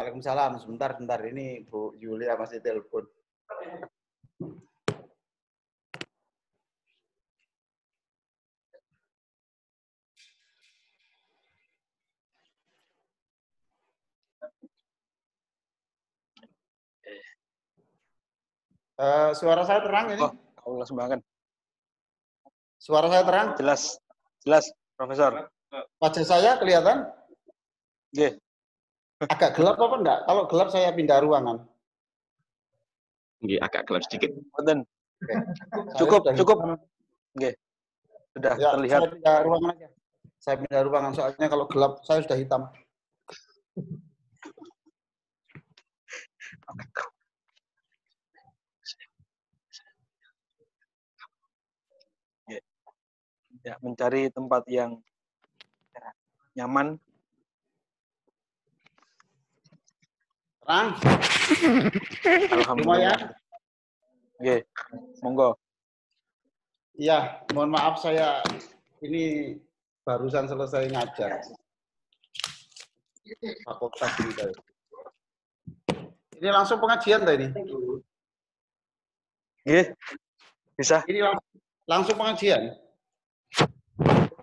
Waalaikumsalam. Sebentar. Ini Bu Yulia masih telepon. Suara saya terang ini? Oh, langsung banget. Suara saya terang? Jelas, Profesor. Wajah saya kelihatan? Oke. Agak gelap apa enggak? Kalau gelap saya pindah ruangan. Agak gelap sedikit. Punten. Oke. Cukup. Oke. Sudah Ya, terlihat. Saya pindah ruangan aja. Saya pindah ruangan soalnya kalau gelap saya sudah hitam. Ya, mencari tempat yang nyaman. Terang? Alhamdulillah. Oke, monggo. Iya, mohon maaf saya ini barusan selesai ngajar. Fakultas ini tadi. Ini langsung pengajian tadi. Oke. Bisa? Ini langsung pengajian.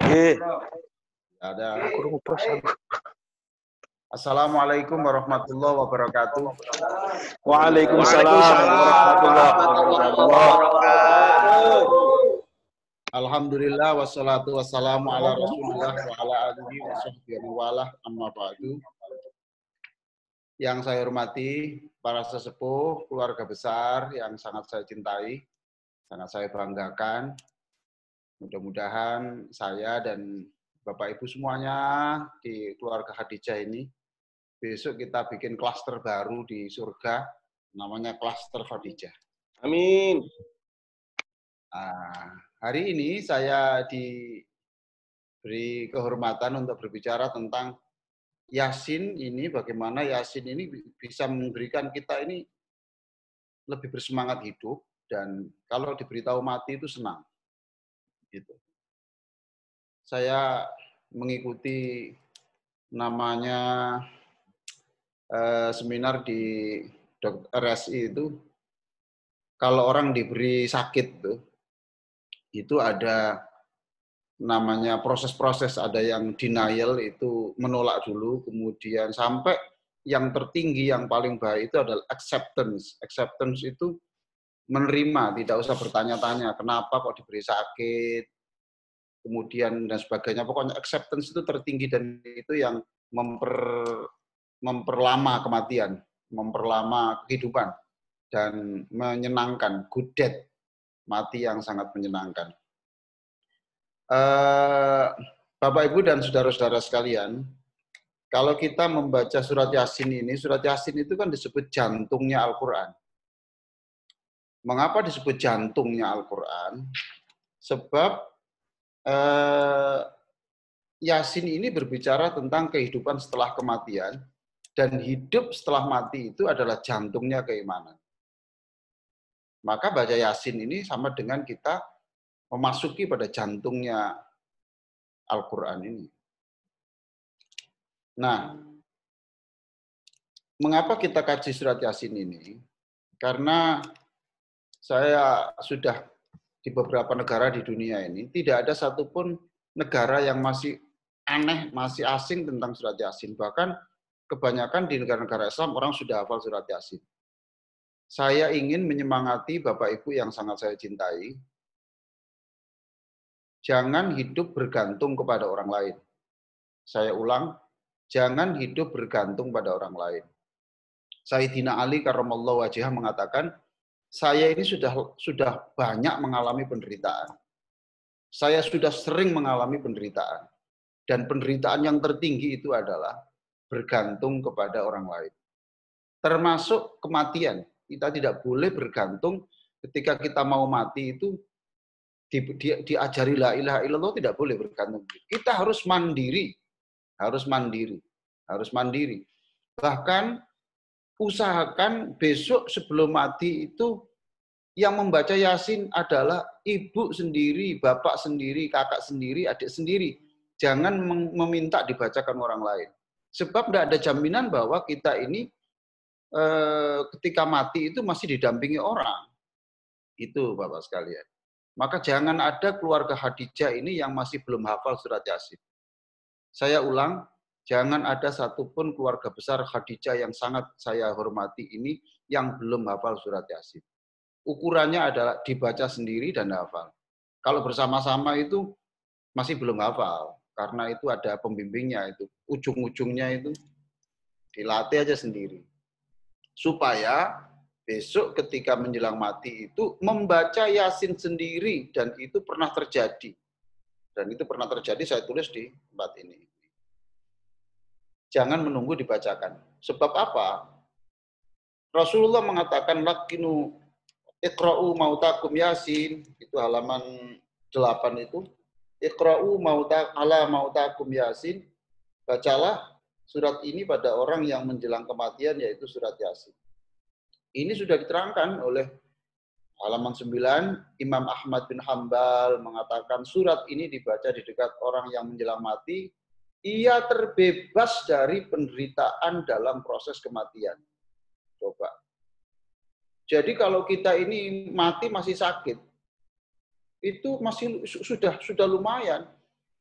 Oke. Ada. Assalamualaikum warahmatullahi wabarakatuh. Waalaikumsalam warahmatullahi wabarakatuh. Alhamdulillah wassalatu wassalamu ala Rasulillah wa ala alihi wa sahbihi walah amma ba'du. Yang saya hormati para sesepuh, keluarga besar yang sangat saya cintai, sangat saya banggakan. Mudah-mudahan saya dan Bapak Ibu semuanya di keluarga Khadijah ini besok kita bikin klaster baru di surga, namanya klaster Khadijah. Amin. Hari ini saya diberi kehormatan untuk berbicara tentang Yasin ini, bagaimana Yasin ini bisa memberikan kita ini lebih bersemangat hidup, dan kalau diberitahu mati itu senang. Gitu. Saya mengikuti namanya seminar di RSI itu, kalau orang diberi sakit itu ada namanya proses-proses, ada yang denial itu menolak dulu, kemudian sampai yang tertinggi yang paling baik itu adalah acceptance. Acceptance itu menerima, tidak usah bertanya-tanya kenapa kok diberi sakit, kemudian dan sebagainya. Pokoknya acceptance itu tertinggi, dan itu yang memperlama kematian, memperlama kehidupan, dan menyenangkan, good death, mati yang sangat menyenangkan. Bapak, Ibu, dan saudara-saudara sekalian, kalau kita membaca surat Yasin ini, surat Yasin itu kan disebut jantungnya Al-Quran. Mengapa disebut jantungnya Al-Quran? Sebab Yasin ini berbicara tentang kehidupan setelah kematian, dan hidup setelah mati itu adalah jantungnya keimanan. Maka baca Yasin ini sama dengan kita memasuki pada jantungnya Al-Quran ini. Nah, mengapa kita kaji surat Yasin ini? Karena saya sudah di beberapa negara di dunia ini, tidak ada satupun negara yang masih aneh, masih asing tentang surat Yasin. Bahkan kebanyakan di negara-negara Islam orang sudah hafal surat Yasin. Saya ingin menyemangati Bapak Ibu yang sangat saya cintai, jangan hidup bergantung kepada orang lain. Saya ulang, jangan hidup bergantung pada orang lain. Sayyidina Ali karramallahu wajhah mengatakan, saya ini sudah banyak mengalami penderitaan. Saya sudah sering mengalami penderitaan. Dan penderitaan yang tertinggi itu adalah bergantung kepada orang lain. Termasuk kematian. Kita tidak boleh bergantung ketika kita mau mati itu diajari la ilaha illallah, tidak boleh bergantung. Kita harus mandiri. Harus mandiri. Bahkan usahakan besok sebelum mati itu yang membaca Yasin adalah ibu sendiri, bapak sendiri, kakak sendiri, adik sendiri. Jangan meminta dibacakan orang lain. Sebab tidak ada jaminan bahwa kita ini ketika mati itu masih didampingi orang. Itu Bapak sekalian. Maka jangan ada keluarga Khadijah ini yang masih belum hafal surat Yasin. Saya ulang, jangan ada satupun keluarga besar Khadijah yang sangat saya hormati ini yang belum hafal surat Yasin. Ukurannya adalah dibaca sendiri dan hafal. Kalau bersama-sama itu masih belum hafal, karena itu ada pembimbingnya, itu ujung-ujungnya itu dilatih aja sendiri. Supaya besok ketika menjelang mati itu membaca Yasin sendiri, dan itu pernah terjadi. Dan itu pernah terjadi, saya tulis di tempat ini. Jangan menunggu dibacakan. Sebab apa? Rasulullah mengatakan lakinu iqra'u mautakum Yasin, itu halaman 8 itu. Iqra'u mautakum Yasin, bacalah surat ini pada orang yang menjelang kematian, yaitu surat Yasin. Ini sudah diterangkan oleh halaman 9, Imam Ahmad bin Hambal mengatakan surat ini dibaca di dekat orang yang menjelang mati, ia terbebas dari penderitaan dalam proses kematian. Coba. Jadi kalau kita ini mati masih sakit, itu masih sudah lumayan.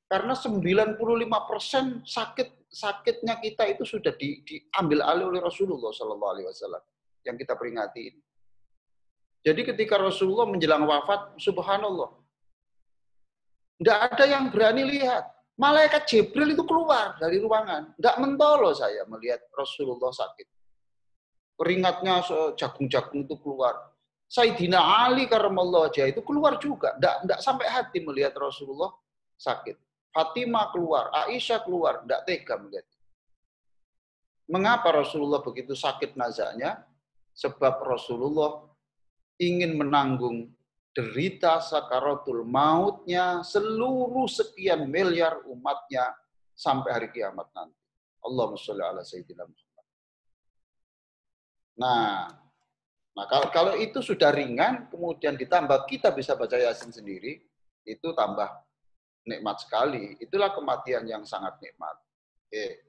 Karena 95% sakitnya kita itu sudah diambil alih oleh Rasulullah SAW yang kita peringati ini. Jadi ketika Rasulullah menjelang wafat, subhanallah, tidak ada yang berani lihat. Malaikat Jibril itu keluar dari ruangan. Tidak mentolo saya melihat Rasulullah sakit. Keringatnya jagung-jagung itu keluar. Sayyidina Ali karramallahu wajhah itu keluar juga. Tidak sampai hati melihat Rasulullah sakit. Fatimah keluar, Aisyah keluar, tidak tega melihat. Mengapa Rasulullah begitu sakit nazaknya? Sebab Rasulullah ingin menanggung derita sakaratul mautnya seluruh sekian miliar umatnya sampai hari kiamat nanti. Allahumma sholli ala sayyidina Muhammad. Nah, kalau itu sudah ringan, kemudian ditambah kita bisa baca Yasin sendiri, itu tambah nikmat sekali. Itulah kematian yang sangat nikmat. Oke.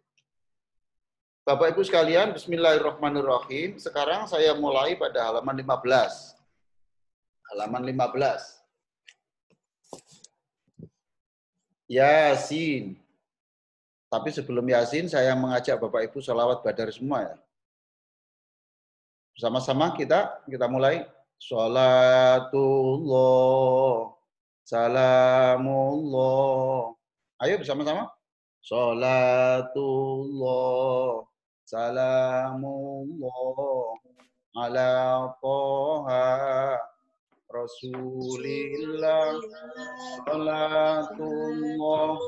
Bapak Ibu sekalian, bismillahirrahmanirrahim. Sekarang saya mulai pada halaman 15. Halaman 15. Yasin. Tapi sebelum Yasin, saya mengajak Bapak Ibu sholawat badar semua ya. Bersama-sama kita mulai. Sholatullah, salamullah. Ayo bersama-sama. Sholatullah, salamullah, ala toha Rasulillah, sholatullah,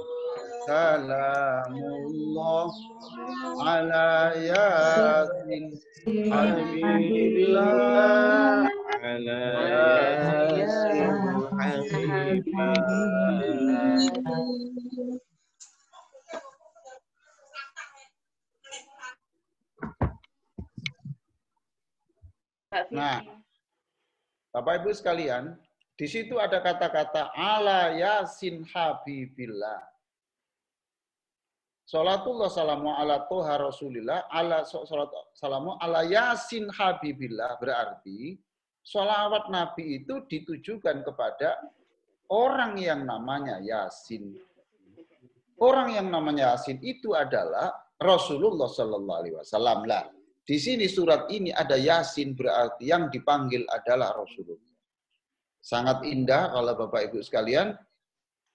salamullah, ala Yasin Habibillah, ala Yasin Habibillah. Nah, Bapak Ibu sekalian, di situ ada kata-kata ala Yasin Habibillah. Salatullah salamu ala toha Rasulillah, ala salamu ala Yasin Habibillah, berarti sholawat Nabi itu ditujukan kepada orang yang namanya Yasin. Orang yang namanya Yasin itu adalah Rasulullah Sallallahu Alaihi Wasallam. Lah, di sini surat ini ada Yasin, berarti yang dipanggil adalah Rasulullah. Sangat indah kalau Bapak Ibu sekalian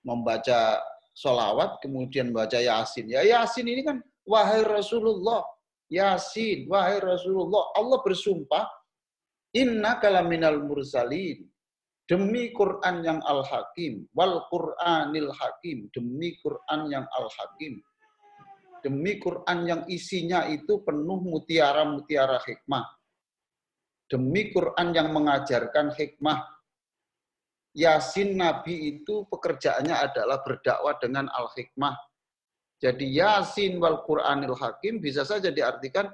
membaca sholawat, kemudian baca Yasin. Ya Yasin ini kan, wahai Rasulullah. Yasin, wahai Rasulullah. Allah bersumpah, innaka laminal mursalin. Demi Quran yang al-hakim. Wal Quranil hakim. Demi Quran yang al-hakim. Demi Quran yang isinya itu penuh mutiara-mutiara hikmah. Demi Quran yang mengajarkan hikmah. Yasin Nabi itu pekerjaannya adalah berdakwah dengan al-hikmah. Jadi Yasin wal Quranil hakim bisa saja diartikan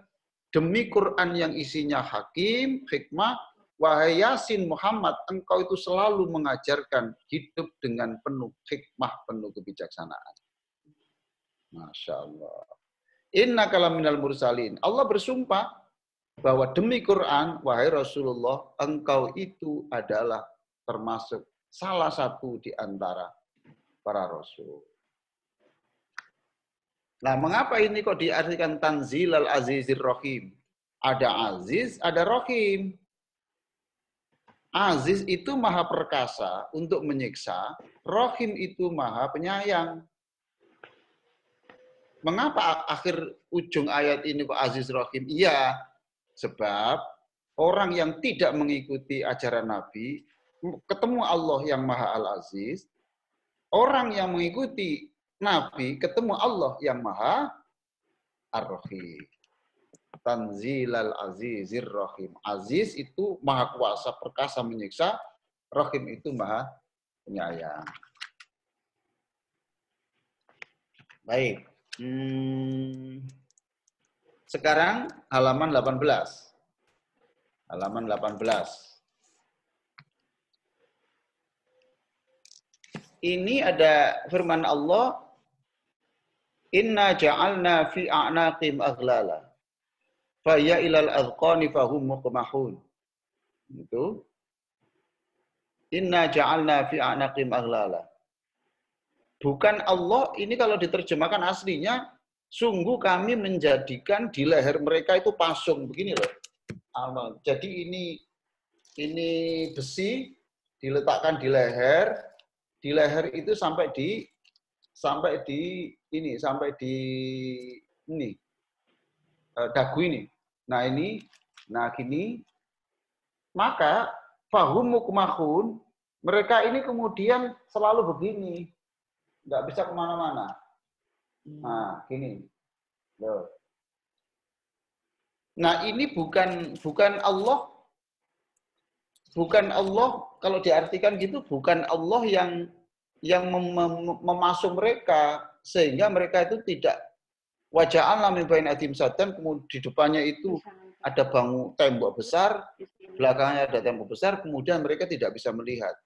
demi Quran yang isinya hakim, hikmah, wahai Yasin Muhammad, engkau itu selalu mengajarkan hidup dengan penuh hikmah, penuh kebijaksanaan. Masya Allah. Innaka laminal mursalin. Allah bersumpah bahwa demi Quran, wahai Rasulullah, engkau itu adalah termasuk salah satu di antara para rasul. Nah, mengapa ini kok diartikan Tanzil al-Azizir Rahim? Ada Aziz, ada Rahim. Aziz itu maha perkasa untuk menyiksa, Rahim itu maha penyayang. Mengapa akhir ujung ayat ini kok Aziz Rahim? Iya, sebab orang yang tidak mengikuti ajaran Nabi, ketemu Allah yang maha Al-Aziz. Orang yang mengikuti Nabi, ketemu Allah yang maha Ar-Rahim. Tanzilal Azizir Rahim. Aziz itu maha kuasa, perkasa menyiksa. Rahim itu maha penyayang. Baik. Sekarang halaman 18. Halaman 18. Ini ada firman Allah, Inna ja'alna fi a'naqim aghlala. Faya ilal azqani fahum muqmahun. Itu. Inna ja'alna fi a'naqim aghlala. Bukan Allah, ini kalau diterjemahkan aslinya, sungguh kami menjadikan di leher mereka itu pasung. Begini loh. Jadi ini besi diletakkan di leher itu sampai di dagu ini. Nah gini, maka fahum mukmahun, mereka ini kemudian selalu begini. Nggak bisa kemana-mana. Nah, gini. Loh. Nah, ini bukan Allah. Bukan Allah, kalau diartikan gitu, bukan Allah yang memasung mereka, sehingga mereka itu tidak waja'alna min baini adim sadan, kemudian di depannya itu ada tembok besar, belakangnya ada tembok besar, kemudian mereka tidak bisa melihat.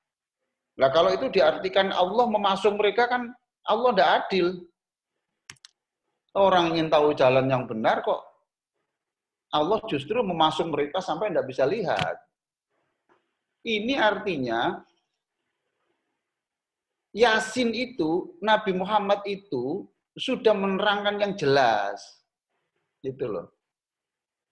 Nah, kalau itu diartikan Allah memasung mereka, kan Allah tidak adil. Orang ingin tahu jalan yang benar kok Allah justru memasung mereka sampai tidak bisa lihat. Ini artinya Yasin itu, Nabi Muhammad itu sudah menerangkan yang jelas. Gitu loh.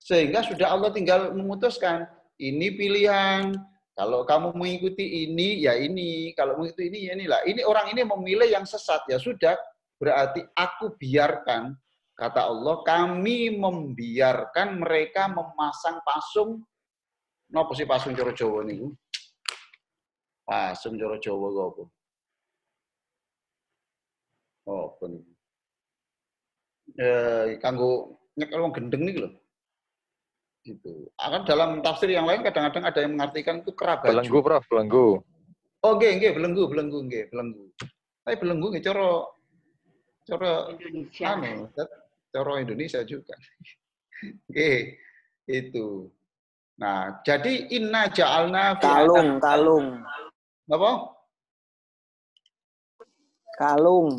Sehingga sudah Allah tinggal memutuskan, ini pilihan. Kalau kamu mengikuti ini, ya ini. Kalau mengikuti ini, ya inilah. Ini orang ini memilih yang sesat, ya sudah. Berarti aku biarkan, kata Allah, kami membiarkan mereka memasang pasung. Napa sih pasung cara Jawa niku? Pasung cara Jawa kok apa? Oh, bener. Kanggo nyekel wong gendeng niku lho. Gitu. Akan dalam tafsir yang lain kadang-kadang ada yang mengartikan itu kerabaju. Belenggu, Prof, belenggu. Oh, nggih, belenggu. Tapi belenggu nggih cara Indonesia. Cara Indonesia juga. Nggih, itu. Nah, jadi inna ja'alna kalung. Apa? Kalung.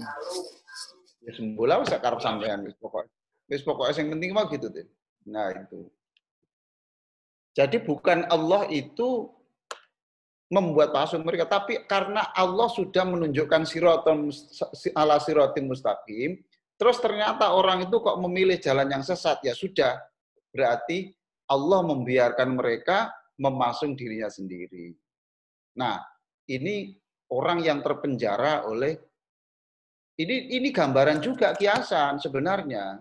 Ya sembola wis karep sampean wis pokok. Wis pokoke sing penting mah gitu deh. Nah, itu. Jadi bukan Allah itu membuat pasung mereka, tapi karena Allah sudah menunjukkan ala siratim mustaqim, terus ternyata orang itu kok memilih jalan yang sesat, ya sudah. Berarti Allah membiarkan mereka memasung dirinya sendiri. Nah, ini orang yang terpenjara oleh ini gambaran juga kiasan sebenarnya.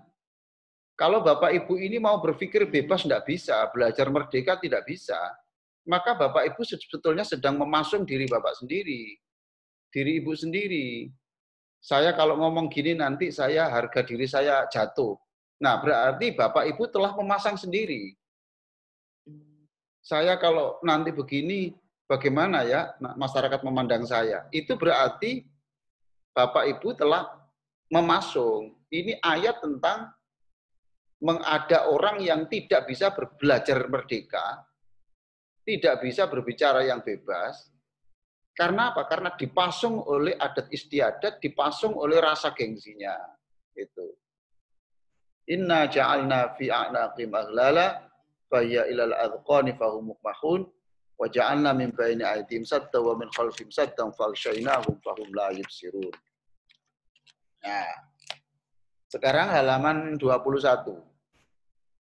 Kalau Bapak Ibu ini mau berpikir bebas tidak bisa, belajar merdeka tidak bisa, maka Bapak Ibu sebetulnya sedang memasung diri Bapak sendiri, diri Ibu sendiri. Saya kalau ngomong gini nanti harga diri saya jatuh. Nah, berarti Bapak Ibu telah memasang sendiri. Saya kalau nanti begini, bagaimana ya masyarakat memandang saya? Itu berarti Bapak Ibu telah memasung. Ini ayat tentang ada orang yang tidak bisa belajar merdeka, tidak bisa berbicara yang bebas. Karena apa? Karena dipasung oleh adat istiadat, dipasung oleh rasa gengsinya. Gitu. Inna ja'alna fi a'naqim aghlala fahiyya ilal adqani fahum muqmahun wa ja'alna min baini aydihim sadda wa min khalfihim saddan faghshaynahum fahum la yubsirun. Nah, sekarang halaman 21.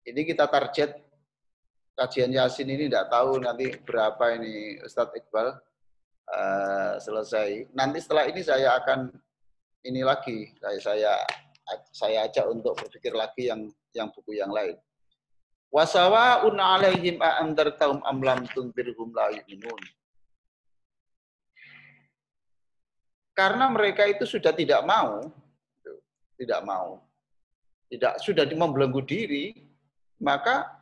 Ini kita target kajian Yasin ini tidak tahu nanti berapa ini Ustadz Iqbal selesai. Nanti setelah ini saya akan ini lagi saya ajak untuk berpikir lagi yang buku yang lain. Wasawa'un 'alaihim a'andartahum am lam tunzirhum la yu'minun. Karena mereka itu sudah tidak mau, sudah membelenggu diri, maka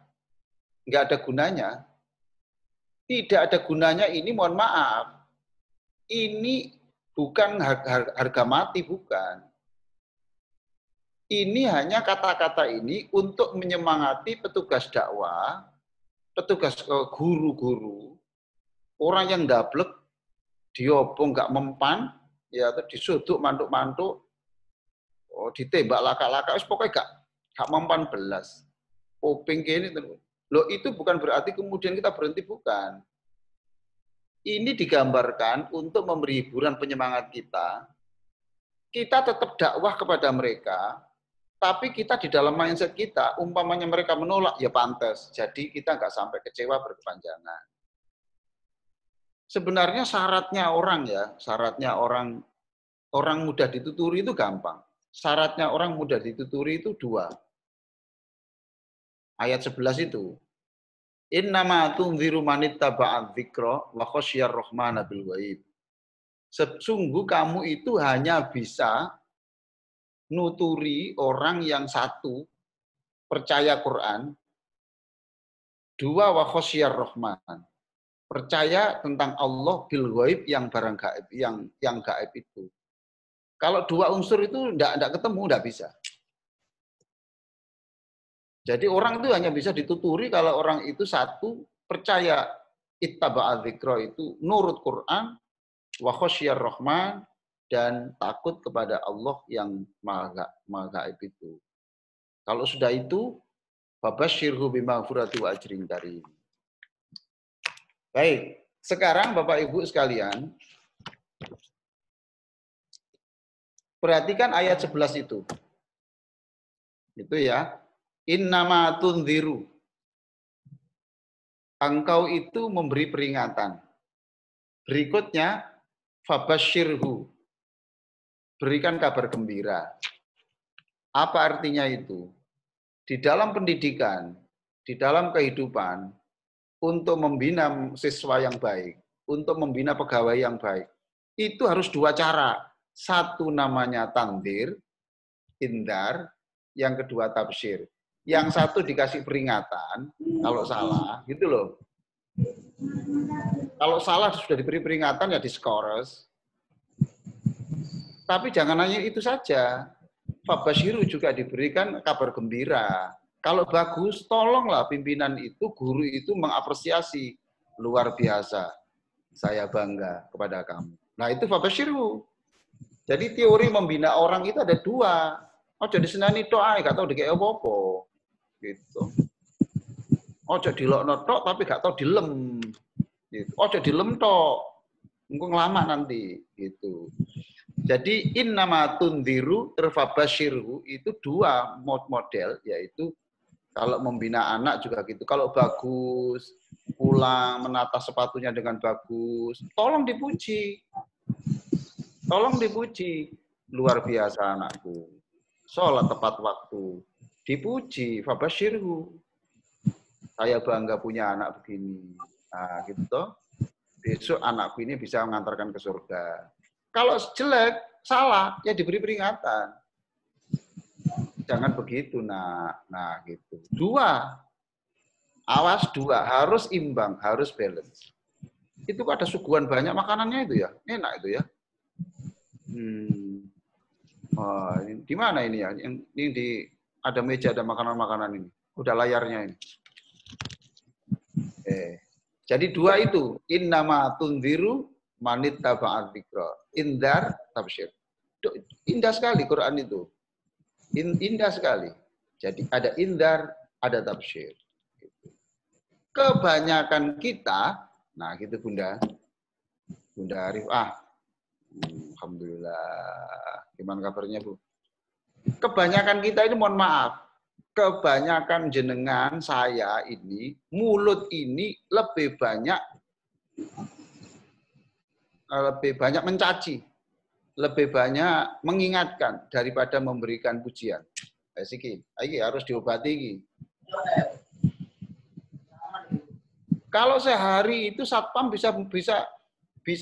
nggak ada gunanya. Tidak ada gunanya ini, mohon maaf. Ini bukan harga mati, bukan. Ini hanya kata-kata ini untuk menyemangati petugas dakwah, petugas guru-guru, orang yang dablek, diobong nggak mempan, ya disuduk mantuk-mantuk, ditembak laka-laka, pokoknya gak mempan belas. Kuping gini terus. Loh, itu bukan berarti kemudian kita berhenti, bukan. Ini digambarkan untuk memberi hiburan penyemangat kita. Kita tetap dakwah kepada mereka, tapi kita di dalam mindset kita, umpamanya mereka menolak, ya pantas. Jadi kita nggak sampai kecewa berkepanjangan. Sebenarnya syaratnya orang mudah dituturi itu gampang. Syaratnya orang mudah dituturi itu 2. Ayat 11 itu. Innama tunziru manittaba'a dzikra wa khasyiyar rahmana bil ghaib. Sesungguh kamu itu hanya bisa nuturi orang yang 1 percaya Quran, 2 wa khasyiyar rahman. Percaya tentang Allah bil ghaib yang barang gaib, yang gaib itu. Kalau 2 unsur itu enggak ketemu, enggak bisa. Jadi orang itu hanya bisa dituturi kalau orang itu 1 percaya ittaba'a dzikra itu nurut Quran, wa khasyiyar rahman, dan takut kepada Allah yang maha gaib itu. Kalau sudah itu, fabasyirhu bimaghfirati wa ajrin karim. Baik, sekarang Bapak Ibu sekalian, perhatikan ayat 11 itu. Itu ya. Innama tunziru. Engkau itu memberi peringatan. Berikutnya, fabasyirhu. Berikan kabar gembira. Apa artinya itu? Di dalam pendidikan, di dalam kehidupan, untuk membina siswa yang baik, untuk membina pegawai yang baik, itu harus 2 cara. 1 namanya tandir, indar, yang kedua tafsir. Yang 1 dikasih peringatan, kalau salah, gitu loh. Kalau salah sudah diberi peringatan, ya diskores. Tapi jangan hanya itu saja. Fabasyiru juga diberikan kabar gembira. Kalau bagus, tolonglah pimpinan itu, guru itu mengapresiasi. Luar biasa. Saya bangga kepada kamu. Nah, itu fabasyiru. Jadi teori membina orang itu ada 2. Oh, jadi senani tok ae, gak tau dikek apa-apa. Gitu. Oh, jadi dilokno tok tapi gak tau dilem. Gitu. Oh, jadi dilem tok. Engko ngelama nanti, gitu. Jadi innama tunziru terfabasyirhu itu 2 model, yaitu kalau membina anak juga gitu. Kalau bagus, pulang menata sepatunya dengan bagus, tolong dipuji. Tolong dipuji. Luar biasa anakku. Sholat tepat waktu. Dipuji, fabasyirhu. Saya bangga punya anak begini. Nah, gitu. Besok anakku ini bisa mengantarkan ke surga. Kalau jelek, salah, ya diberi peringatan. Jangan begitu, nak. Nah, gitu. 2. Awas 2, harus imbang, harus balance. Itu kok ada suguhan banyak makanannya itu ya? Enak itu ya. Oh, ini, di mana ini ya? Ini di ada meja, ada makanan-makanan ini. Udah layarnya ini. Jadi 2 itu. Innama tunziru manittaba'a dzikra. Indar, tafsir. Indah sekali Quran itu. Indah sekali. Jadi ada indar, ada tabsyir. Kebanyakan kita, nah gitu Bunda Arif, alhamdulillah. Gimana kabarnya Bu? Kebanyakan kita ini mohon maaf, kebanyakan jenengan saya ini, mulut ini lebih banyak mencaci, lebih banyak mengingatkan daripada memberikan pujian. Ini harus diobati ini. Kalau sehari itu satpam bisa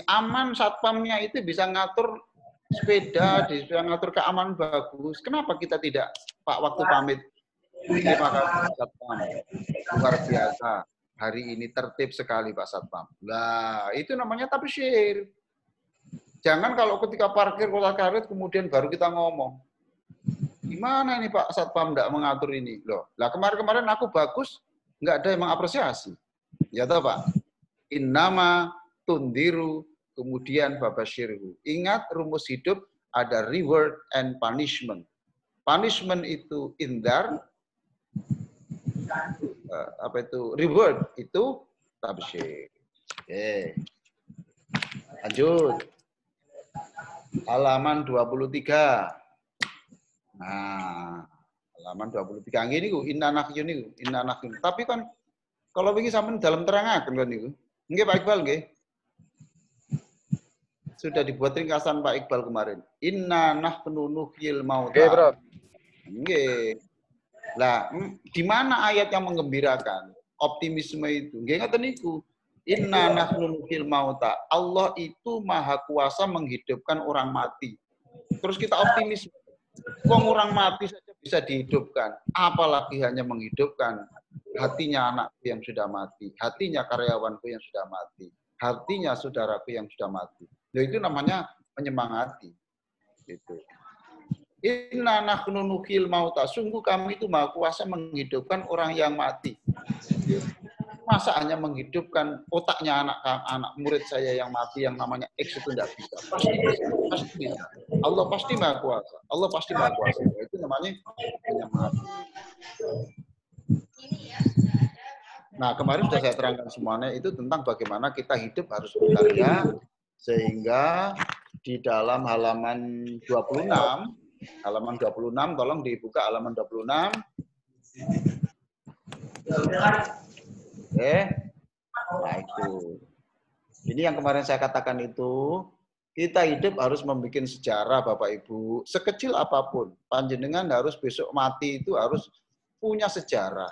aman, satpamnya itu bisa ngatur sepeda, bisa ngatur keamanan bagus. Kenapa kita tidak, Pak, waktu pamit? Terima kasih satpam, luar biasa. Hari ini tertib sekali Pak Satpam. Lah, itu namanya tabsyir. Jangan kalau ketika parkir kotak karet kemudian baru kita ngomong. Gimana ini Pak Satpam tidak mengatur ini? Loh, lah kemarin-kemarin aku bagus, nggak ada yang mengapresiasi. Ya toh Pak? Innama tundiru, kemudian babasyirhu. Ingat rumus hidup ada reward and punishment. Punishment itu indar, reward itu tabsyir. Oke. Lanjut. Halaman 23. Nah, halaman 23 ini ku inna nahyun. Tapi kan kalau begini sampean dalam terangaken kan niku. Nggih Pak Iqbal nggih. Sudah dibuat ringkasan Pak Iqbal kemarin. Inna nahnu nuhyil mauta. Oke, Bro. Nggih. Lah, di mana ayat yang menggembirakan? Optimisme itu. Nggih ngoten niku. Inna nahnu nuhyil mauta. Allah itu maha kuasa menghidupkan orang mati. Terus kita optimis. Wong orang mati saja bisa dihidupkan. Apalagi hanya menghidupkan hatinya anakku yang sudah mati. Hatinya karyawanku yang sudah mati. Hatinya saudaraku yang sudah mati. Nah, itu namanya menyemangati. Gitu. Inna nahnu nuhyil mauta. Sungguh kami itu maha kuasa menghidupkan orang yang mati. Masa hanya menghidupkan otaknya anak murid saya yang mati yang namanya X itu tidak bisa. Pasti bisa. Allah pasti maha kuasa. Allah pasti maha kuasa. Itu namanya menyemangati. Nah, kemarin sudah saya terangkan semuanya itu tentang bagaimana kita hidup harus berkarya, sehingga di dalam halaman 26, tolong dibuka halaman 26. Nah itu. Ini yang kemarin saya katakan itu, kita hidup harus membuat sejarah Bapak Ibu, sekecil apapun. Panjenengan harus besok mati itu harus punya sejarah.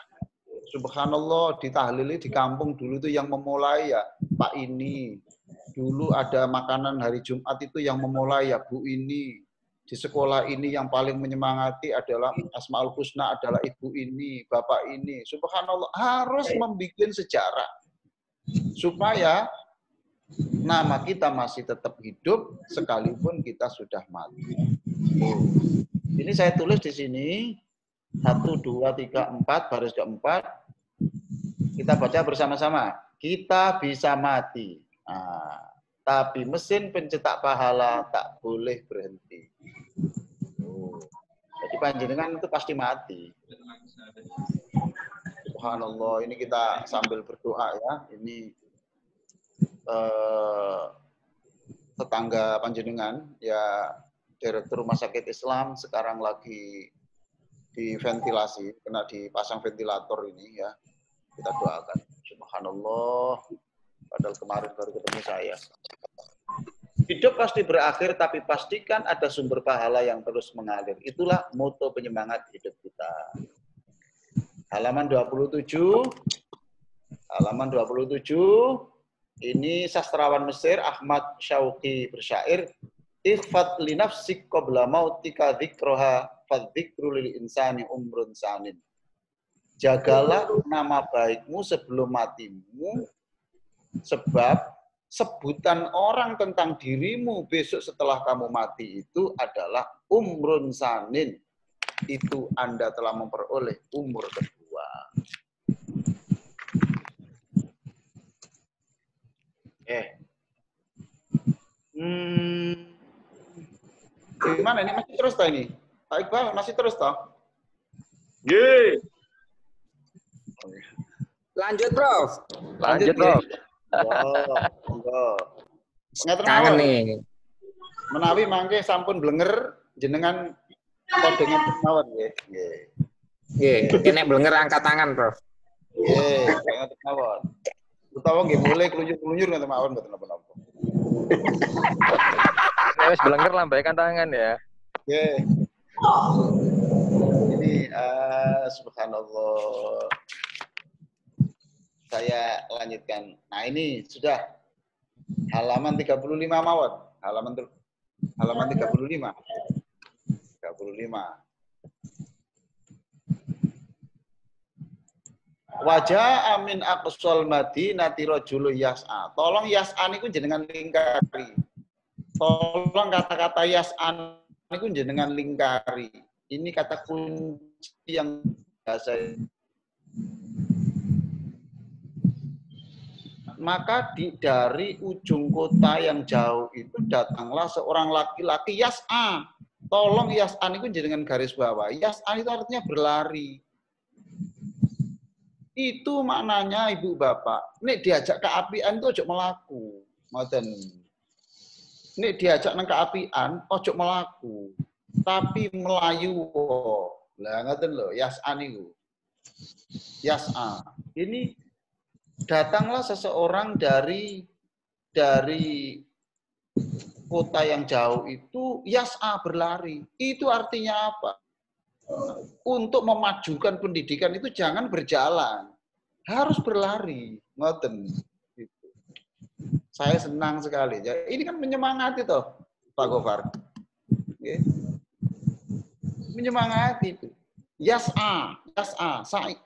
Subhanallah, di tahlili di kampung dulu itu yang memulai ya Pak ini. Dulu ada makanan hari Jumat itu yang memulai ya Bu ini. Di sekolah ini yang paling menyemangati adalah Asmaul Husna adalah ibu ini, bapak ini. Subhanallah, harus membuat sejarah. Supaya nama kita masih tetap hidup sekalipun kita sudah mati. Ini saya tulis di sini. 1, 2, 3, 4, baris keempat. Kita baca bersama-sama. Kita bisa mati. Nah, tapi mesin pencetak pahala tak boleh berhenti. Jadi panjenengan itu pasti mati. Subhanallah, ini kita sambil berdoa ya. Ini tetangga panjenengan ya, Direktur Rumah Sakit Islam sekarang lagi diventilasi, kena dipasang ventilator ini ya. Kita doakan. Subhanallah. Padahal kemarin baru ketemu saya. Hidup pasti berakhir, tapi pastikan ada sumber pahala yang terus mengalir. Itulah moto penyemangat hidup kita. Halaman 27. Halaman 27. Ini sastrawan Mesir, Ahmad Syauqi bersyair. Ikhfat li nafsik qabla mautika dzikroha fadzikru lil insani umrun sanin. Jagalah nama baikmu sebelum matimu, sebab sebutan orang tentang dirimu besok setelah kamu mati itu adalah umrun sanin. Itu Anda telah memperoleh umur kedua. Gimana ini masih terus toh ini? Pak Iqbal masih terus toh? Nggih. Lanjut, Prof. Lanjut, Prof. Monggo. Ngaten Kangen mawon. nih. Menawi mangke sampun blenger jenengan kode ngaten mawon nggih. Nggih. Nggih, kene blenger angkat tangan, Prof. Nggih, ngaten mawon. Utawa nggih boleh klunyur-klunyur ngaten mawon mboten napa-napa. Wis belenger lambaikan tangan ya. Nggih. Ini subhanallah. Saya lanjutkan. Nah, ini sudah halaman 35 mawon. Halaman 35. 35. Wajah amin aqsal madinati rajulu yas'a. Tolong yas'a niku jenengan lingkari. Tolong kata-kata yas'a niku jenengan lingkari. Ini kata kunci yang biasa. Maka dari ujung kota yang jauh itu datanglah seorang laki-laki yas'a. Tolong yas'a niku jenengan garis bawah. Yas'a itu artinya berlari. Itu maknanya ibu bapak. Nek diajak ke apian itu ojo melaku. Ngoten. Nek diajak nang keapian ojo melaku. Tapi melayu. Lah ngoten lho, yas'a niku. Yas'a. Ini datanglah seseorang dari kota yang jauh itu yas'a berlari. Itu artinya apa? Untuk memajukan pendidikan itu jangan berjalan, harus berlari. Ngoten. Gitu. Saya senang sekali. Ini kan menyemangati toh, Pak Gofar. Okay. Menyemangati itu. Yas'a, sa'i.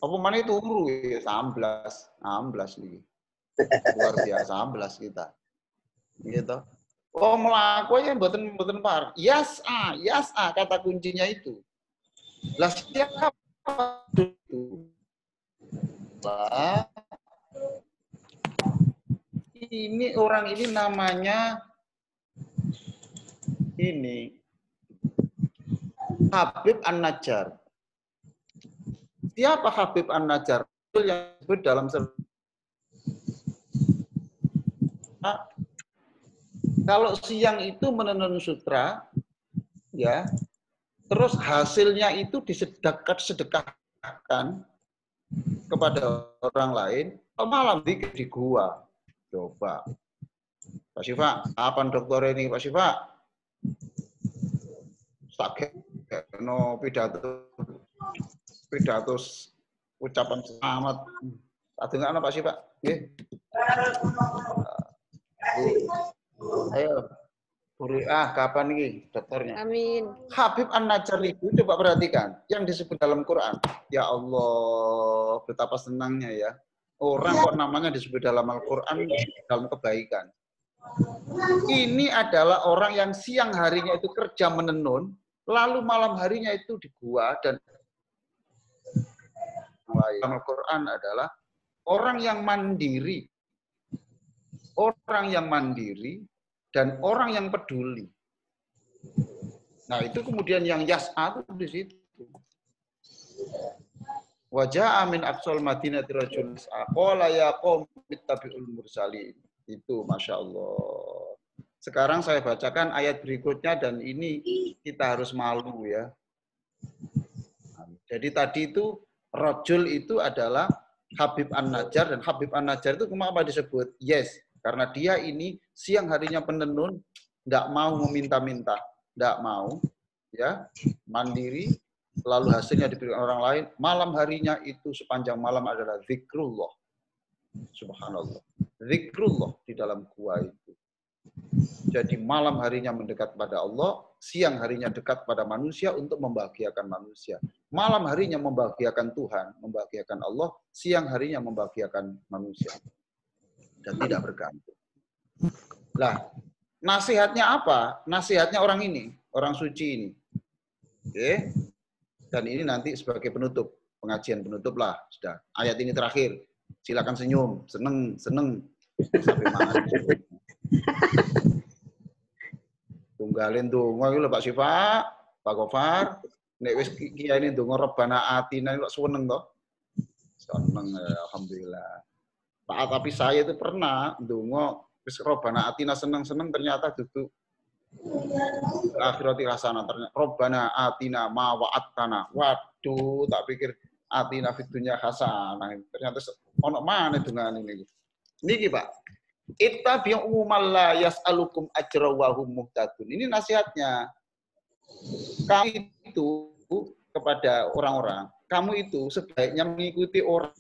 Apa mana itu turu ya 16 nih. Luar biasa 16 kita. Gitu. Oh, melaku aja mboten par. Yas'a kata kuncinya itu. Lah siapa itu? Lah ini orang ini namanya ini Habib An-Najjar. Siapa Habib An-Najjar? Yang disebut dalam kalau siang itu menenun sutra, ya, terus hasilnya itu disedekahkan kepada orang lain, malam di gua. Coba. Pak Syifa, apa dokter ini Pak Syifa? Sakit no pidato ucapan selamat. Adengan Pak Syifa? Nggih. Ayo. Kapan nih dokternya? Amin. Habib An-Najjar itu coba perhatikan yang disebut dalam Quran. Ya Allah, betapa senangnya ya. Orang kok namanya disebut dalam Al-Quran dalam kebaikan. Ini adalah orang yang siang harinya itu kerja menenun, lalu malam harinya itu di gua, dan dalam Al-Quran adalah orang yang mandiri. Orang yang mandiri dan orang yang peduli. Nah, itu kemudian yang yas'a itu di situ. Wajah amin aqsal madinati rajul yas'a qala ya qaum ittabi'ul mursalin. Itu Masya Allah. Sekarang saya bacakan ayat berikutnya dan ini kita harus malu ya. Jadi tadi itu rajul itu adalah Habib An-Najjar, dan Habib An-Najjar itu kenapa disebut? Yes, karena dia ini siang harinya penenun, tidak mau meminta-minta, tidak mau, ya, mandiri, lalu hasilnya diberikan orang lain. Malam harinya itu sepanjang malam adalah zikrullah, subhanallah, zikrullah di dalam gua itu. Jadi malam harinya mendekat pada Allah, siang harinya dekat pada manusia untuk membahagiakan manusia. Malam harinya membahagiakan Tuhan, membahagiakan Allah, siang harinya membahagiakan manusia. Dan tidak bergantung. Nah, nasihatnya apa? Nasihatnya orang ini, orang suci ini. Oke. Dan ini nanti sebagai penutup, pengajian penutup lah, sudah. Ayat ini terakhir. Silakan senyum, seneng sampai mana. Tunggalin tuh, Pak Syifa, Pak Gofar, Nek wis kiai ini ndonga Rabbana atina kok seneng to? Seneng alhamdulillah. Tapi saya itu pernah ndonga wis Rabbana atina seneng-seneng ternyata duduk akhirati hasana ternyata Rabbana atina ma wa'adtana. Waduh, tak pikir atina fid dunya hasanah. Ternyata ono mana dongane niki. Niki, Pak. Ittabi'u man la yas'alukum ajra wa hum muhtadun. Ini nasihatnya. Kamu itu kepada orang-orang, kamu itu sebaiknya mengikuti orang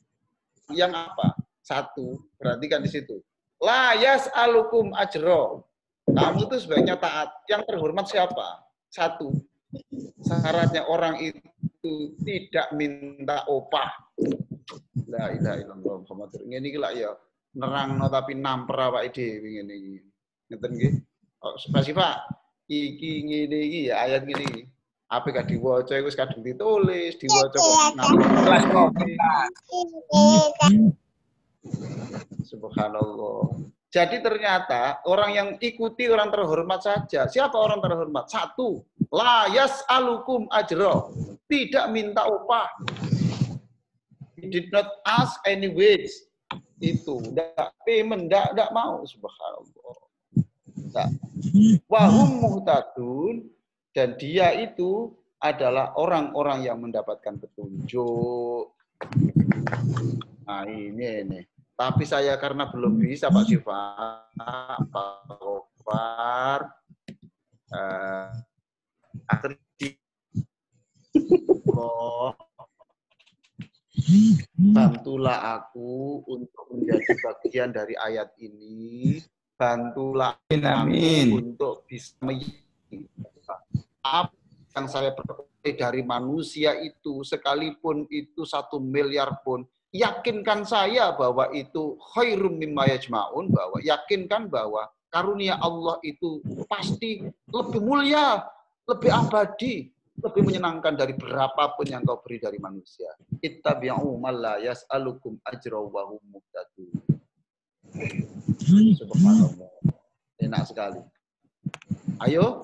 yang apa? Satu, perhatikan di situ. La yas'alukum ajra. Kamu itu sebaiknya taat. Yang terhormat siapa? Satu. Syaratnya orang itu tidak minta opah. La ilaha illallah Muhammadur. Ngene iki lak ya nerangno tapi namper awake dhewe ngene iki. Ngeten nggih. Spasi Pak. Iki ngene iki ya ayat ngene iki. Apa gak diwaca wis kadung ditulis, diwaca kok kelas Subhanallah. Jadi ternyata orang yang ikuti orang terhormat saja. Siapa orang terhormat? Satu, la yas'alukum ajra. Tidak minta upah. He did not ask any wage. Itu, enggak payment, enggak mau. Subhanallah. Wahum muhtadun. Dan dia itu adalah orang-orang yang mendapatkan petunjuk. Nah ini. Tapi saya karena belum bisa Pak Syifa, Pak Gofar, bantulah aku untuk menjadi bagian dari ayat ini. Bantulah aku untuk bisa apa yang saya peroleh dari manusia itu, sekalipun itu 1 miliar pun, yakinkan saya bahwa itu khairum mimma yajma'un, bahwa yakinkan bahwa karunia Allah itu pasti lebih mulia, lebih abadi, lebih menyenangkan dari berapapun yang kau beri dari manusia. Ittabi'u man la yas'alukum ajra wa hum muhtadun. Subhanallah. Enak sekali. Ayo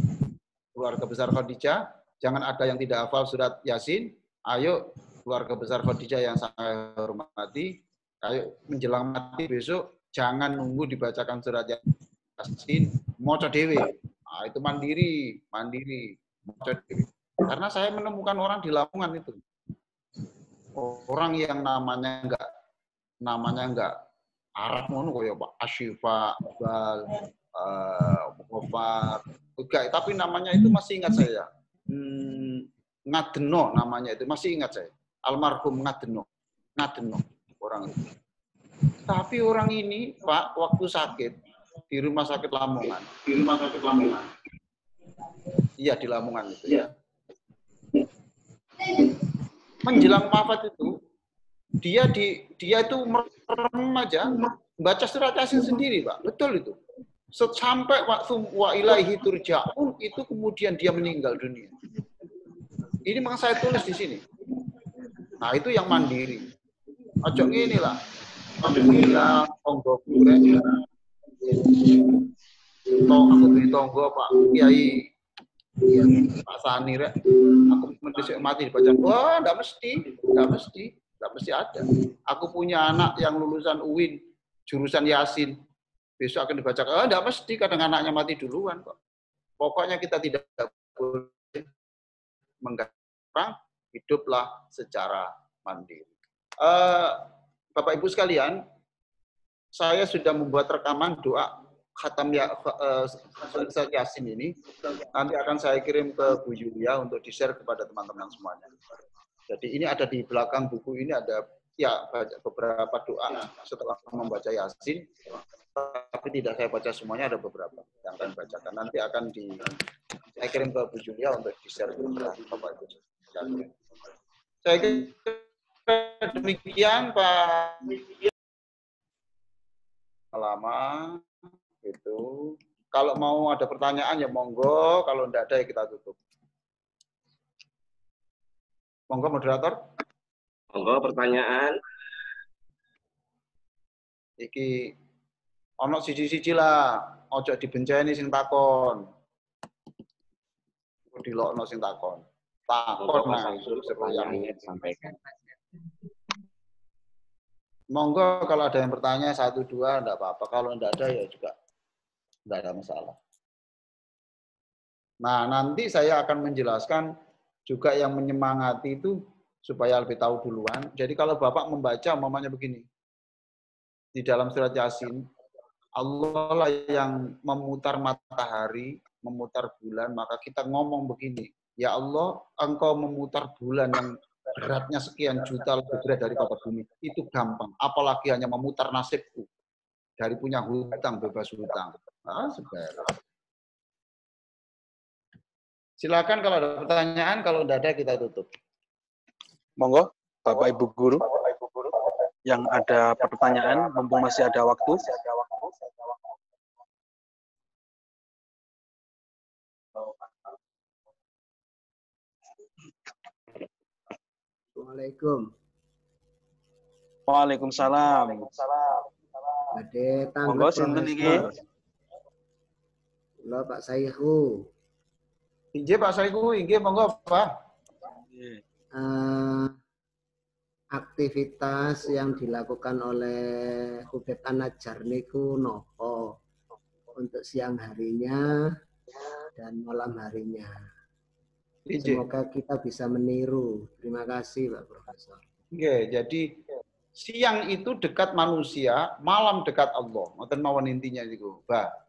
keluarga besar Khadijah, jangan ada yang tidak hafal surat Yasin. Ayo keluarga besar Khadijah yang saya hormati, ayo menjelang mati besok jangan nunggu dibacakan surat Yasin, maca dhewe. Nah, itu mandiri, maca dhewe. Karena saya menemukan orang di Lamongan itu. Orang yang namanya enggak Arab ngono kaya Pak Asyifa, Bal, Gofar, enggak, tapi namanya itu masih ingat saya. Ngadeno namanya itu masih ingat saya. Almarhum Ngadeno orang itu. Tapi orang ini Pak waktu sakit di rumah sakit Lamongan. Iya di Lamongan itu ya. Menjelang wafat itu dia itu merem aja baca surat Yasin sendiri Pak. Betul itu. Sampai waktu wa ilaihi turja'un itu kemudian dia meninggal dunia. Ini memang saya tulis di sini. Nah, itu yang mandiri. Ojo ngene lah. Alhamdulillah tonggo kurek. Aku duwe tonggo Pak Kiai Pak Sani rek. Aku mesti mati dibaca. Wah, enggak mesti ada. Aku punya anak yang lulusan UIN jurusan Yasin. Besok akan dibacakan. Enggak mesti, kadang anaknya mati duluan kok. Pokoknya kita tidak boleh menggarang, hiduplah secara mandiri. Bapak Ibu sekalian, saya sudah membuat rekaman doa khatam Yasin ini. Nanti akan saya kirim ke Bu Yulia untuk di-share kepada teman-teman semuanya. Jadi ini ada di belakang buku ini ada ya beberapa doa setelah membaca Yasin. Tapi tidak saya baca semuanya, ada beberapa yang akan bacakan. Nanti akan saya kirim ke Bu Julia untuk di-share ke Bapak Ibu. Saya kira demikian Pak. Lama itu. Kalau mau ada pertanyaan ya monggo, kalau tidak ada ya kita tutup. Monggo moderator. Monggo pertanyaan. Iki ono siji-siji lah, ojo dibenceni sing takon. Dilokno sing takon. Takon nah pertanyaannya disampaikan. Monggo kalau ada yang bertanya 1, 2 enggak apa-apa. Kalau enggak ada ya juga enggak ada masalah. Nah, nanti saya akan menjelaskan juga yang menyemangati itu supaya lebih tahu duluan. Jadi kalau Bapak membaca umpamanya begini. Di dalam surat Yasin, Allah lah yang memutar matahari, memutar bulan, maka kita ngomong begini. Ya Allah, Engkau memutar bulan yang beratnya sekian juta lebih berat daripada bumi. Itu gampang. Apalagi hanya memutar nasibku. Dari punya hutang, bebas hutang. Ah, sebenarnya. Silakan kalau ada pertanyaan, kalau tidak ada kita tutup. Monggo, Bapak Ibu Guru, yang ada pertanyaan, mumpung masih ada waktu. Assalamualaikum. Waalaikumsalam. Badhe Monggo, tanggap sinten iki? Kula Pak Saihu. Inggih Pak Saiku, inggih monggo Pak. Aktivitas yang dilakukan oleh Hubeb An-Najjar niku nopo untuk siang harinya dan malam harinya. Inggih. Semoga kita bisa meniru. Terima kasih Pak Profesor. Nggih, jadi siang itu dekat manusia, malam dekat Allah. Ngoten mawon intinya niku, Pak.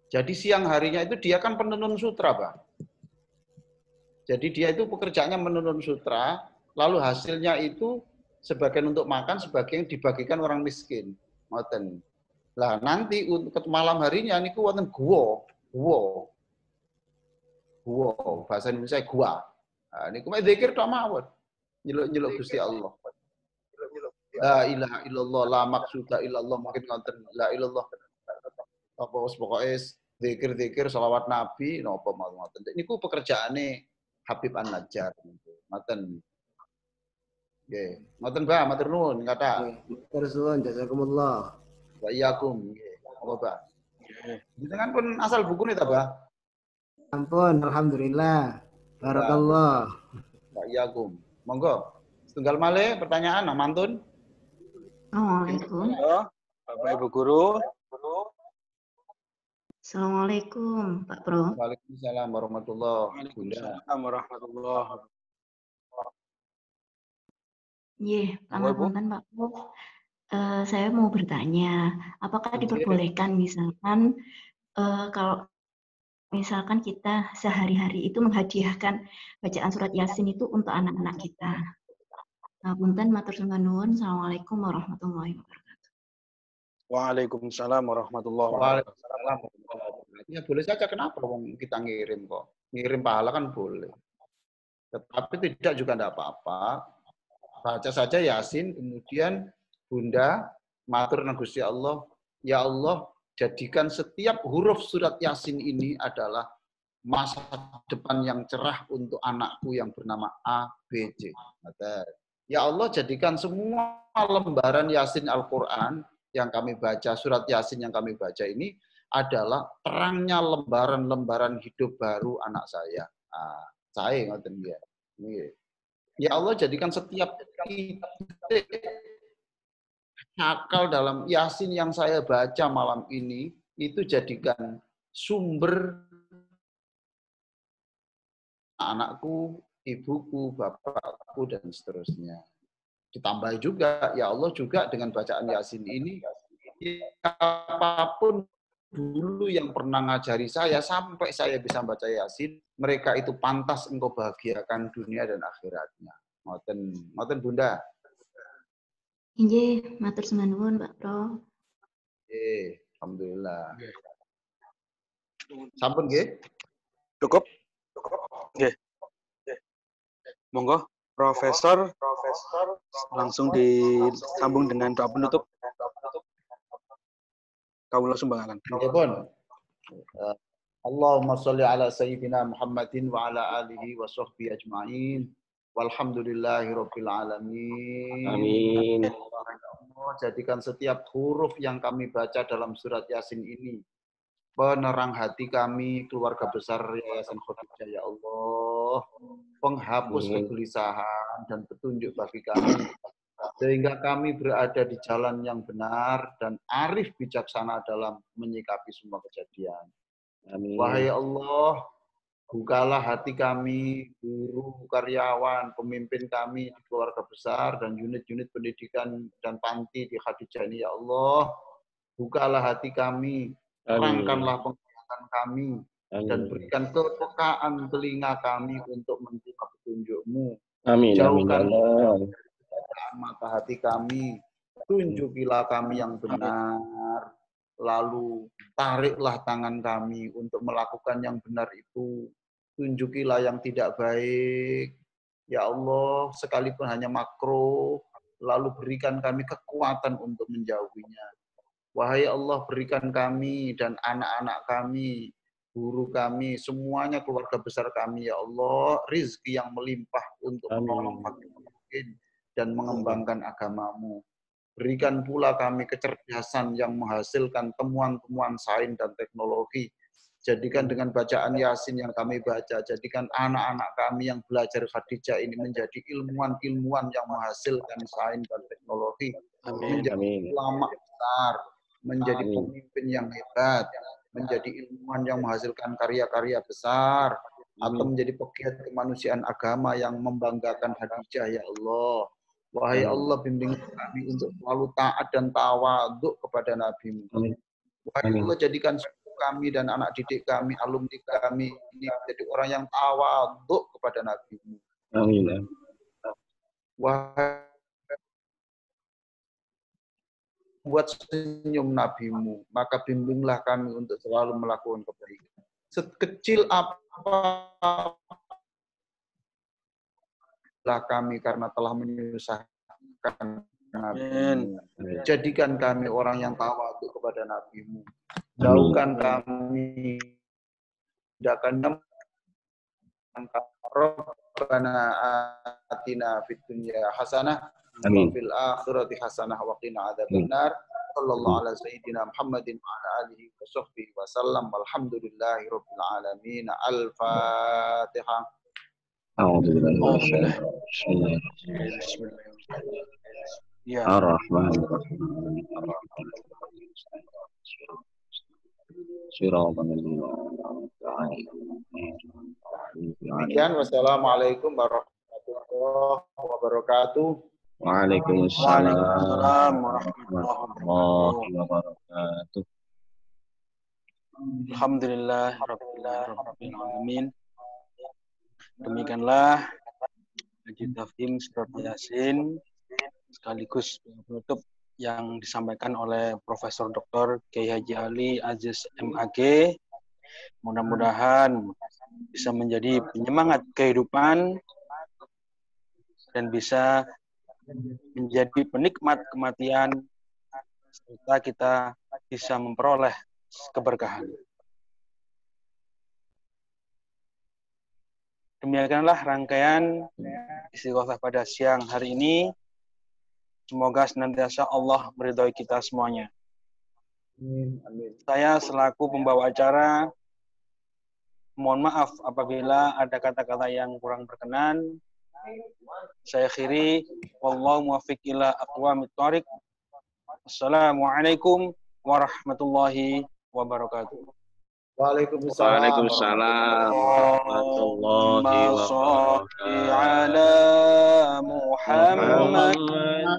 Jadi siang harinya itu dia kan penenun sutra, Pak. Jadi dia itu pekerjaannya menenun sutra, lalu hasilnya itu sebagian untuk makan, sebagian dibagikan orang miskin. Ngoten. Lah nanti untuk malam harinya niku wonten guwa. Bahasa Indonesia gua. Nah, niku mek zikir tok mawon. Nyeluk-nyeluk Gusti Allah. La ilaha illallah, la maqsuda illallah, mungkin ngoten la ilallah. Apa wis pokoke zikir-zikir selawat Nabi napa ngoten. Niku pekerjaane Habib An-Najjar niku. Ngoten. Nggih. Ngoten Mbak, matur nuwun kata. Matur suwun jazakumullah. Wa iyyakum nggih. Apa Mbak? Jenengan pun asal bukune ta, Mbak? Ampun, alhamdulillah. Barakallah. Wa iyyakum. Monggo. Setunggal malih pertanyaan mantun. Assalamualaikum. Monggo, Bapak Ibu Guru. Assalamualaikum, Pak Pro. Waalaikumsalam warahmatullahi wabarakatuh. Waalaikumsalam warahmatullahi wabarakatuh. Iya, pangapunten Pak Pro. Saya mau bertanya, apakah diperbolehkan misalkan kalau misalkan kita sehari-hari itu menghadiahkan bacaan surat Yasin itu untuk anak-anak kita. Nah, punten matur nuwun. Assalamualaikum warahmatullahi wabarakatuh. Waalaikumsalam warahmatullahi wabarakatuh. Waalaikumsalam. Ya boleh saja, kenapa kita ngirim kok? Ngirim pahala kan boleh. Tetapi tidak juga tidak apa-apa. Baca saja Yasin, kemudian Bunda matur nang Gusti Allah, ya Allah, jadikan setiap huruf surat Yasin ini adalah masa depan yang cerah untuk anakku yang bernama A, B, C. Ya Allah, jadikan semua lembaran Yasin Al-Quran yang kami baca, surat Yasin yang kami baca ini adalah terangnya lembaran-lembaran hidup baru anak saya. Saya ngoten ya. Ya Allah, jadikan setiap titik akal dalam Yasin yang saya baca malam ini itu jadikan sumber anakku, ibuku, bapakku, dan seterusnya. Ditambah juga, ya Allah juga dengan bacaan Yasin ini, siapapun dulu yang pernah ngajari saya, sampai saya bisa baca Yasin, mereka itu pantas engkau bahagiakan dunia dan akhiratnya. Ngoten Bunda. Inggih, matur nuwun Pak Pro. Alhamdulillah. Sampun nggih? Cukup? Nggih. Monggo, Profesor langsung disambung dengan doa penutup. Kawula sumbangaken. Nggih pun. Allahumma sholli ala sayyidina Muhammadin wa ala alihi wa sahbihi ajma'in. Walhamdulillahi rabbil alamin. Amin. Jadikan setiap huruf yang kami baca dalam surat Yasin ini penerang hati kami, keluarga besar Yayasan Khadijah ya Allah, penghapus kegelisahan dan petunjuk bagi kami, sehingga kami berada di jalan yang benar dan arif bijaksana dalam menyikapi semua kejadian. Amin. Wahai Allah, bukalah hati kami, guru, karyawan, pemimpin kami di keluarga besar dan unit-unit pendidikan dan panti di Khadijah ini ya Allah. Bukalah hati kami, terangkanlah penglihatan kami, dan berikan kepekaan telinga kami untuk menerima petunjuk-Mu. Amin. Jauhkan Amin. mata hati kami, tunjukilah kami yang benar, lalu tariklah tangan kami untuk melakukan yang benar itu, tunjukilah yang tidak baik, ya Allah, sekalipun hanya makruh, lalu berikan kami kekuatan untuk menjauhinya. Wahai Allah, berikan kami dan anak-anak kami, guru kami, semuanya keluarga besar kami, ya Allah, rizki yang melimpah untuk menolong fakir miskin dan mengembangkan agama-Mu. Berikan pula kami kecerdasan yang menghasilkan temuan-temuan sains dan teknologi. Jadikan dengan bacaan Yasin yang kami baca, jadikan anak-anak kami yang belajar Khadijah ini menjadi ilmuwan-ilmuwan yang menghasilkan sains dan teknologi. Menjadi ulama besar, menjadi pemimpin yang hebat, menjadi ilmuwan yang menghasilkan karya-karya besar, atau menjadi pegiat kemanusiaan agama yang membanggakan Khadijah, ya Allah. Wahai Allah, bimbing kami untuk selalu taat dan tawaduk kepada Nabi-Mu. Wahai Allah, jadikan kami dan anak didik kami, alumni kami ini menjadi orang yang tawaduk kepada Nabi-Mu. Amin. Wahai buat senyum Nabi-Mu, maka bimbinglah kami untuk selalu melakukan kebaikan. Sekecil apa kami karena telah menyusahkan Nabi-Mu. Jadikan kami orang yang tawaduk kepada Nabi-Mu. Jauhkan kami tindakan Rabbana atina fid dunya hasanah wa fil akhirati hasanah wa qina adzabannar. Sallallahu ala sayyidina Muhammadin wa ala alihi wa sahbihi wa sallam. Walhamdulillahi rabbil alamin. Al-Fatihah. Demikian, wassalamualaikum warahmatullahi wabarakatuh. Waalaikumsalam warahmatullahi wabarakatuh. Alhamdulillah rabbil alamin. Demikianlah Haji Tafhim Surat Yasin sekaligus penutup yang disampaikan oleh Profesor Dr. Kiai Haji Ali Aziz MAG. Mudah-mudahan bisa menjadi penyemangat kehidupan dan bisa menjadi penikmat kematian serta kita bisa memperoleh keberkahan. Demikianlah rangkaian istighosah pada siang hari ini. Semoga senantiasa Allah meridhoi kita semuanya. Amin. Saya selaku pembawa acara, mohon maaf apabila ada kata-kata yang kurang berkenan. Saya akhiri, wallahu muwaffiq ila aqwamit thoriq. Assalamualaikum warahmatullahi wabarakatuh. Waalaikumsalam warahmatullahi wabarakatuh. Ala Muhammad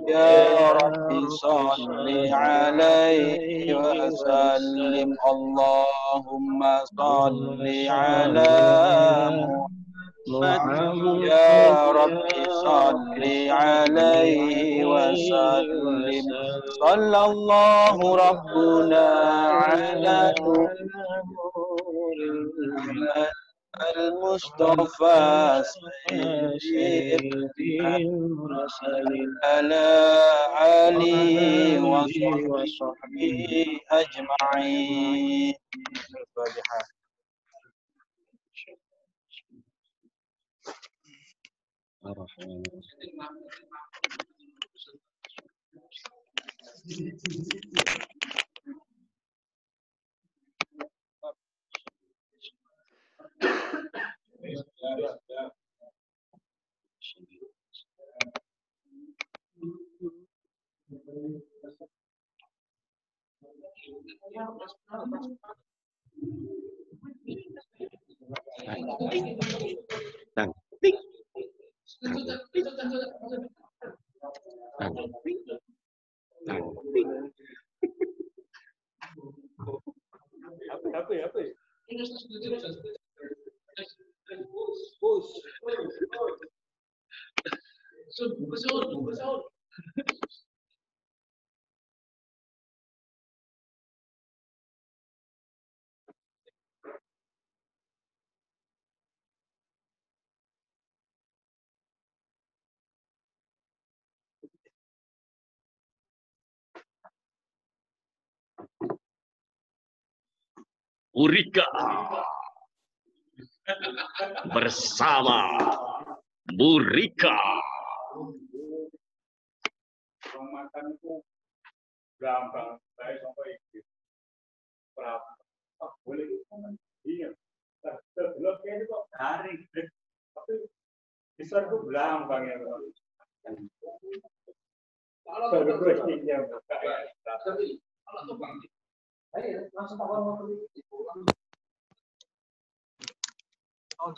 ya Rabbi salli alaihi wa sallim. Allahumma salli ala Muhammad ya Rabbi salli alaihi wa sallim. Sallallahu rabbuna ala al-Mustafa sayyidil ala alihi wa sahbihi ajma'in. Al-Fatihah. Tang, tik. Tang, tik. Apa? Urika bersama Burika. Makanku gampang, saya sampai berapa? Boleh iya. Sebelum kayak itu garing, tapi besar tuh gampang ya. Kalau berkualitasnya tapi kalau tuh bang, ayo langsung tahu mau beli. Oh,